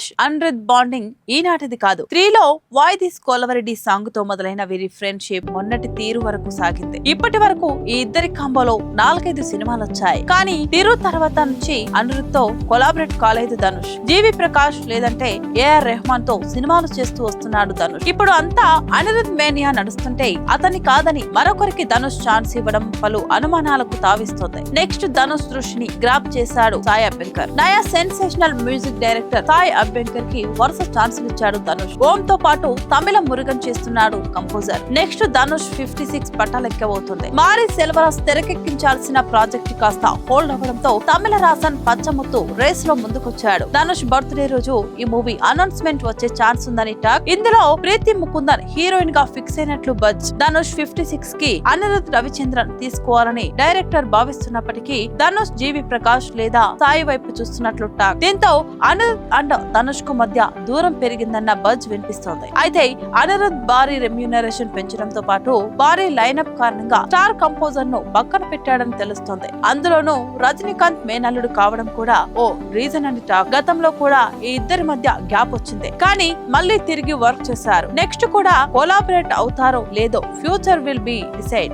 Dhanush Anirudh bonding ఈనాటిది కాదు. 3లో why this కొలవరెడ్డి song తో మొదలైన వీరి ఫ్రెండ్షిప్ మొన్నటి తీరు వరకు సాగింది. ఇప్పటి వరకు ఈ ఇద్దరి కాంబోలో 4-5 సినిమాలు వచ్చాయి. కానీ తీరు తర్వాత నుంచి అనిరుద్ తో కొలాబరేట్ కాలేదు ధనుష్. జీవి ప్రకాష్ లేదంటే ఏఆర్ రెహమాన్ తో సినిమాలు చేస్తూ వస్తున్నాడు ధనుష్. ఇప్పుడు అంతా అనిరుద్ మేనియా నడుస్తుంటే అతన్ని కాదని మరొకరికి ధనుష్ ఛాన్స్ ఇవ్వడం పలు అనుమానాలకు తావిస్తోంది. నెక్స్ట్ ధనుష్ దృష్టిని గ్రాప్ చేశాడు సాయి అభ్యంకర్. నయా sensational music director Sai Abhyankar కి వరుస ఛాన్సులు ఇచ్చాడు ధనుష్. ఓం తో పాటు తమిళం మురుగన్ చేస్తున్నాడు కంపోజర్. నెక్స్ట్ ధనుష్ 56 పట్టాలెక్కబోతుంది. మారి సెల్వరాజ్ తెరకెక్కించాల్సిన ప్రాజెక్ట్ కాస్త హోల్డ్ అవ్వడంతో తమిళ రాసన్ పచ్చముత్తు రేస్ లో ముందుకొచ్చాడు. ధనుష్ బర్త్డే రోజు ఈ మూవీ అనౌన్స్మెంట్ వచ్చే ఛాన్స్ ఉందని టాక్. ఇందులో ప్రీతి ముకుందన్ హీరోయిన్ గా ఫిక్స్ అయినట్లు బజ్. ధనుష్ 56 కి అనిరుద్ రవిచంద్రన్ తీసుకోవాలని డైరెక్టర్ భావిస్తున్నప్పటికీ ధనుష్ జీవి ప్రకాష్ లేదా సాయి వైపు చూస్తున్నట్లు టాక్. దీంతో అనిరుద్ అండ్ ధనుష్ కు మధ్య దూరం పెరిగిందన్న బజ్ వినిపిస్తోంది. అయితే అనిరుద్ భారీ రెమ్యూనరేషన్ పెంచడంతో పాటు భారీ లైనప్ కారణంగా స్టార్ కంపోజర్ ను పక్కన పెట్టాడని తెలుస్తోంది. అందులోనూ రజనీకాంత్ మేనల్లుడు కావడం కూడా ఓ రీజన్ అని టాక్. గతంలో కూడా ఈ ఇద్దరి మధ్య గ్యాప్ వచ్చింది. కానీ మళ్ళీ తిరిగి వర్క్ చేశారు. నెక్స్ట్ కూడా కొలాబరేట్ అవుతారో లేదో ఫ్యూచర్ విల్ బి డిసైడ్.